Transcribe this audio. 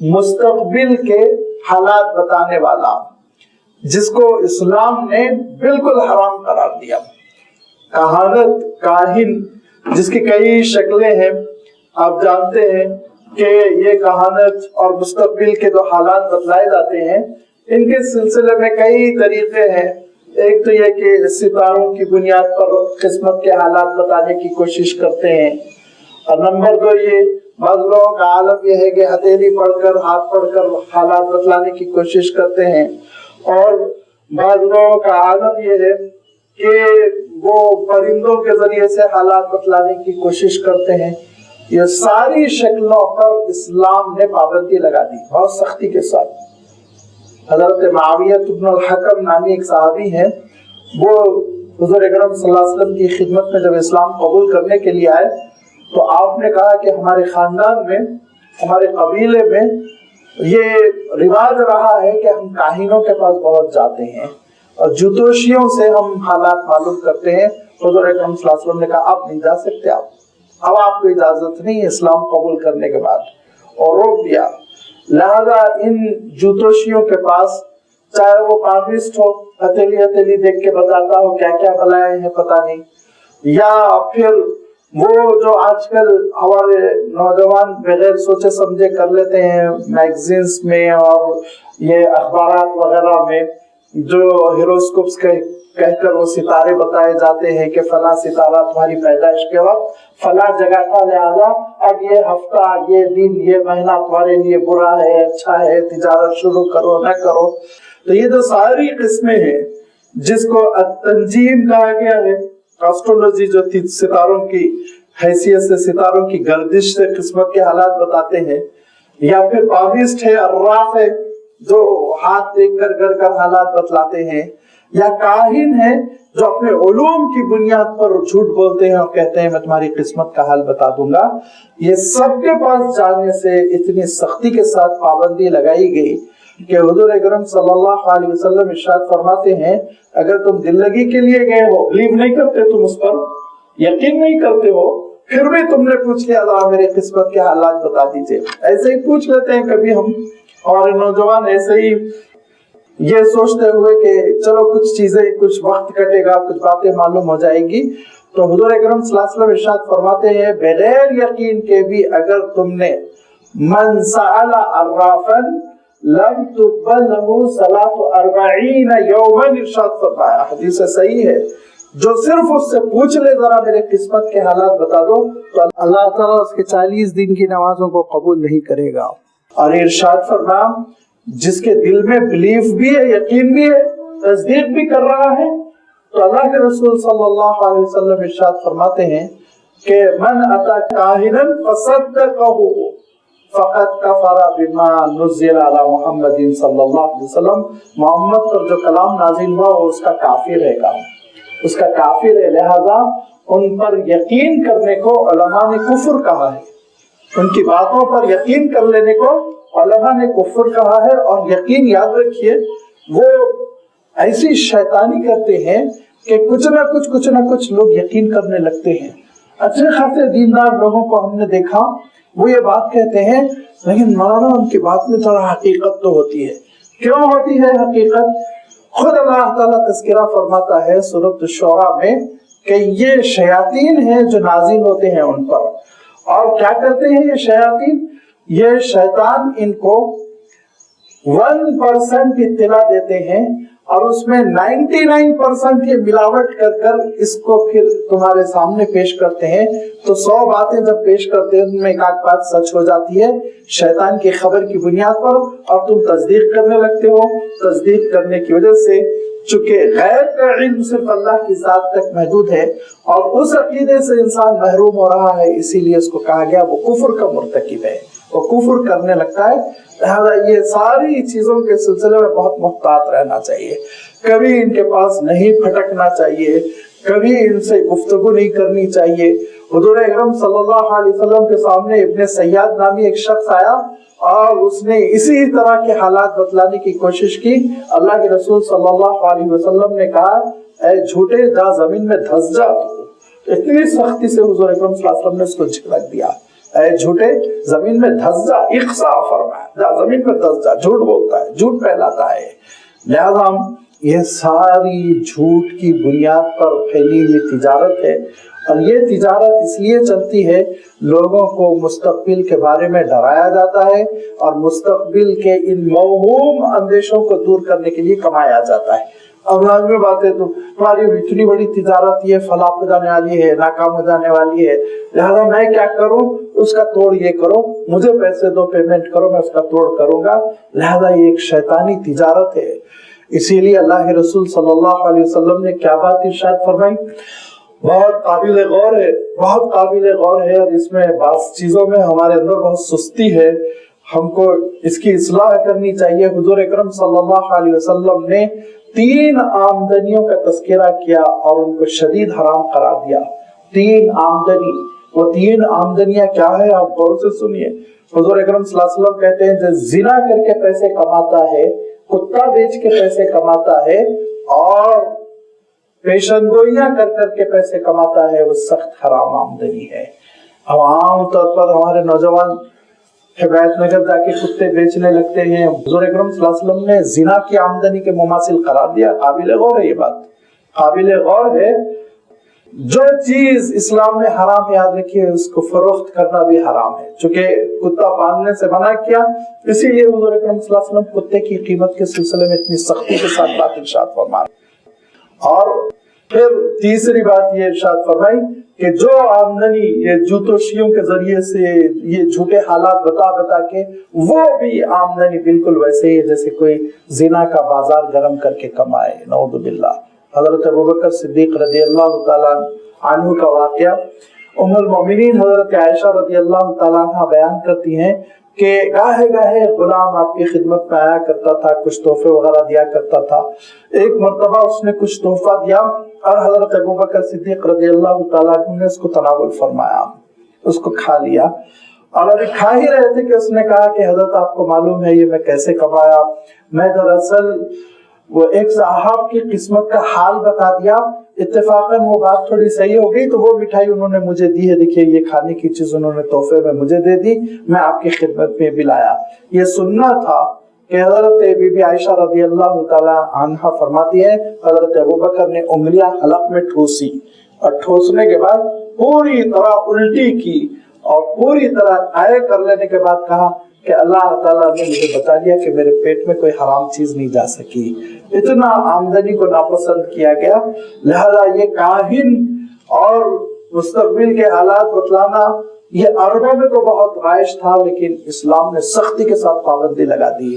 मुस्तकबिल के हालात बताने वाला, जिसको इस्लाम ने बिल्कुल हराम करार दिया। कहानत, काहिन, जिसकी कई शक्लें हैं, आप जानते हैं कि ये कहानत और मुस्तकबिल के जो हालात बतलाए जाते हैं, इनके सिलसिले में कई तरीके हैं। एक तो यह कि सितारों की बुनियाद पर किस्मत के हालात बताने की कोशिश करते हैं, और नंबर दो ये बाज़ लोगों का आलम यह है कि हथेली पढ़कर, हाथ पढ़कर हालात बतलाने की कोशिश करते हैं, और बाज़ लोगों का आलम यह है कि वो परिंदों के जरिए से हालात बतलाने की कोशिश करते हैं। ये सारी शक्लों पर इस्लाम ने पाबंदी लगा दी बहुत सख्ती के साथ। हजरत मुआविया इब्न अल-हकम नामी एक सहाबी हैं, वो हुज़ूर अकरम सल्लल्लाहु अलैहि वसल्लम की खिदमत में जब इस्लाम कबूल करने के लिए आए तो आपने कहा कि हमारे खानदान में, हमारे कबीले में ये रिवाज रहा है कि हम काहिनों के पास बहुत जाते हैं और ज्योतिषियों से हम हालात मालूम करते हैं। हुज़ूर अकरम सल्लल्लाहु अलैहि वसल्लम ने कहा आप नहीं जा सकते, अब आपको इजाजत नहीं है इस्लाम कबूल करने के बाद, और रोक दिया। लिहाजा इन ज्योतिषियों के पास, चाहे वो पापिस्ट हो, हथेली हथेली देख के बताता हो क्या क्या बलाएं हैं पता नहीं, या फिर वो जो आजकल हमारे नौजवान बगैर सोचे समझे कर लेते हैं मैगजीन्स में और ये अखबारात वगैरह में, जो हेरोस्कोप्स कहकर वो सितारे बताए जाते हैं कि फला सितारा तुम्हारी पैदाइश के वक्त फला जगह का, लिहाजा अब ये हफ्ता, ये दिन, ये महीना तुम्हारे लिए बुरा है, अच्छा है, तिजारत शुरू करो न करो। तो ये जो सारी किस्में हैं जिसको तंजीम कहा गया है, एस्ट्रोलॉजी जो थी सितारों की हैसियत से, सितारों की गर्दिश से किस्मत के हालात बताते हैं, या फिर पाबिस्ट है, अर्राफ है जो हाथ देख कर घर कर हालात बतलाते हैं, या काहिन है जो अपने उलूम की बुनियाद पर झूठ बोलते हैं और कहते हैं मैं तुम्हारी किस्मत का हाल बता दूंगा। ये सबके पास जाने से इतनी सख्ती के साथ पाबंदी लगाई गई कि हुजूर अकरम सल्लल्लाहु अलैहि वसल्लम इरशाद फरमाते हैं अगर तुम दिल लगी के लिए गए हो, बिलीव नहीं करते, तुम उस पर यकीन नहीं करते हो, फिर भी तुमने पूछ लिया अल्लाह मेरे किस्मत के हालात बता दीजिए, ऐसे ही पूछ लेते हैं कभी हम, और नौजवान ऐसे ही ये सोचते हुए कि चलो कुछ चीजें, कुछ वक्त कटेगा, कुछ बातें मालूम हो जाएगी। तो हुजूर अकरम सल्लल्लाहु अलैहि वसल्लम इरशाद फरमाते हैं बगैर यकीन के भी अगर तुमने मन सअला अर्राफन लम तुक़बल लहू सलातु अर्बईन यौमन, इरशाद फरमाया, हदीस सही है, जो सिर्फ उससे पूछ ले जरा मेरे किस्मत के हालात बता दो तो अल्लाह ताला उसके 40 दिन की नमाजों को कबूल नहीं करेगा। और इरशाद फरमाया जिसके दिल में बिलीफ भी है, यकीन भी है, तस्दीक भी कर रहा है, तो अल्लाह के रसूल सल्लल्लाहु अलैहि वसल्लम इरशाद फरमाते हैं कि मन अता काहिनन फसद्दक़हु फ़क़द कफ़रा बिमा नुज़्ज़िला अला मुहम्मदिन सल्लल्लाहु अलैहि वसल्लम, मोहम्मद पर जो कलाम नाज़िल हुआ वो उसका काफिर है, काम उसका काफिर है। लिहाजा उन पर यकीन करने को उलमा ने कुफ्र कहा है, उनकी बातों पर यकीन कर लेने को उलमा ने कुफ्र कहा है। और यकीन याद रखिए वो ऐसी शैतानी करते हैं कि कुछ ना कुछ लोग यकीन करने लगते हैं। अच्छे खासे दीनदार लोगों को हमने देखा वो ये बात कहते हैं लेकिन मौलाना उनकी बात में थोड़ा हकीकत तो होती है। क्यों होती है हकीकत? खुद अल्लाह ताला तज़किरा फरमाता है सूरत शुरा में कि ये शयातीन हैं जो नाजिल होते हैं उन पर, और क्या करते हैं ये शयातीन, ये शैतान इनको 1% इत्तिला देते हैं और उसमें 99% ये मिलावट कर कर इसको फिर तुम्हारे सामने पेश करते हैं। तो 100 बातें जब पेश करते हैं उनमें एक आध बात सच हो जाती है शैतान की खबर की बुनियाद पर, और तुम तस्दीक करने लगते हो। तस्दीक करने की वजह से चूंकि गैर का इल्म सिर्फ अल्लाह की जात तक महदूद है और उस अकीदे से इंसान महरूम हो रहा है, इसीलिए उसको कहा गया वो कुफ्र का मुर्तकिब है, वो कुफ्र करने लगता है। लिहाजा ये सारी चीजों के सिलसिले में बहुत मुहतात रहना चाहिए, कभी इनके पास नहीं भटकना चाहिए, कभी इनसे गुफ्तगू नहीं करनी चाहिए। हुजूर अकरम सल्लल्लाहु अलैहि वसल्लम के सामने इब्ने सय्याद नामी एक शख्स आया और उसने इसी तरह के हालात बतलाने की कोशिश की। अल्लाह के रसूल सल्लल्लाहु अलैहि वसल्लम ने कहा ऐ झूठे जा जमीन में धंस जा। इतनी सख्ती से हुजूर अकरम सल्लल्लाहु अलैहि वसल्लम ने उसको झिड़क दिया। اے جھوٹے زمین میں دھس جا، اقصا فرمایا، جا زمین میں دھس جا، جھوٹ بولتا ہے، جھوٹ پھیلاتا ہے۔ لہذا یہ ساری جھوٹ کی بنیاد پر پھیلی ہوئی تجارت ہے، اور یہ تجارت اس لیے چلتی ہے لوگوں کو مستقبل کے بارے میں ڈرایا جاتا ہے اور مستقبل کے ان موہوم اندیشوں کو دور کرنے کے لیے کمایا جاتا ہے۔ اب لازمی بات ہے، تمہاری اتنی بڑی تجارت یہ فلاح ہو جانے والی ہے، ناکام ہو جانے والی ہے، لہذا میں کیا کروں، اس کا توڑ یہ کرو، مجھے پیسے دو، پیمنٹ کرو، میں اس کا توڑ کروں گا۔ لہذا یہ ایک شیطانی تجارت ہے۔ اسی لیے اللہ کے رسول صلی اللہ علیہ وسلم نے کیا بات ارشاد فرمائی، بہت قابل غور ہے، بہت قابل غور ہے، اور اس میں بعض چیزوں میں ہمارے اندر بہت سستی ہے، ہم کو اس کی اصلاح کرنی چاہیے۔ حضور اکرم صلی اللہ علیہ وسلم نے 3 آمدنیوں کا تذکرہ کیا اور ان کو شدید حرام قرار دیا۔ 3 آمدنی، وہ 3 آمدنیاں کیا ہے آپ غور سے سنیے۔ حضور اکرم صلی اللہ علیہ وسلم کہتے ہیں جو زنا کر کے پیسے کماتا ہے، کتا بیچ کے پیسے کماتا ہے، اور پیشن گوئیاں کر کر کے پیسے کماتا ہے، وہ سخت حرام آمدنی ہے۔ اب عام طور پر ہمارے نوجوان ہدایت نگر جا کے کتے بیچنے لگتے ہیں، حضور اکرم صلی اللہ علیہ وسلم نے زنا کی آمدنی کے مماثل قرار دیا۔ قابل غور ہے یہ بات، قابل غور ہے۔ جو چیز اسلام نے حرام یاد رکھی ہے اس کو فروخت کرنا بھی حرام ہے، چونکہ کتا پالنے سے منع کیا، اسی لیے حضور اکرم صلی اللہ علیہ وسلم کتے کی قیمت کے سلسلے میں اتنی سختی کے ساتھ بات ارشاد فرما رہے۔ اور پھر تیسری بات یہ ارشاد فرمائی کہ جو آمدنی یہ جوتوشیوں کے ذریعے سے یہ جھوٹے حالات بتا بتا کے، وہ بھی آمدنی بالکل ویسے ہی ہے جیسے کوئی زنا کا بازار گرم کر کے کمائے، نعوذ باللہ۔ حضرت ابوبکر صدیق رضی اللہ تعالیٰ عنہ کا واقعہ ام المؤمنین حضرت عائشہ رضی اللہ تعالیٰ عنہ بیان کرتی ہیں کہ گاہے گاہے غلام آپ کی خدمت میں آیا کرتا تھا، کچھ تحفے وغیرہ دیا کرتا تھا۔ ایک مرتبہ اس نے کچھ تحفہ دیا اور حضرت ابوبکر صدیق رضی اللہ تعالیٰ عنہ نے اس کو تناول فرمایا، اس کو کھا لیا، اور ابھی کھا ہی رہے تھے کہ اس نے کہا کہ حضرت آپ کو معلوم ہے یہ میں کیسے کمایا، میں دراصل وہ ایک صاحب کی قسمت کا حال بتا دیا، اتفاقاً وہ بات تھوڑی صحیح ہو گئی تو وہ مٹھائی انہوں نے مجھے دی ہے، دیکھیے یہ کھانے کی چیز انہوں نے تحفے میں مجھے دے دی، میں آپ کی خدمت میں بھی لایا۔ یہ سننا تھا کہ حضرت بی بی عائشہ رضی اللہ تعالی عنہا فرماتی ہے حضرت ابوبکر نے انگلیاں حلق میں ٹھوسی، اور ٹھوسنے کے بعد پوری طرح الٹی کی اور پوری طرح قائع کر لینے کے بعد کہا کہ اللہ تعالیٰ نے مجھے بتا دیا کہ میرے پیٹ میں کوئی حرام چیز نہیں جا سکی۔ اتنا آمدنی کو ناپسند کیا گیا۔ لہذا یہ کاہن اور مستقبل کے حالات بتلانا یہ عربوں میں تو بہت رائج تھا، لیکن اسلام نے سختی کے ساتھ پابندی لگا دی۔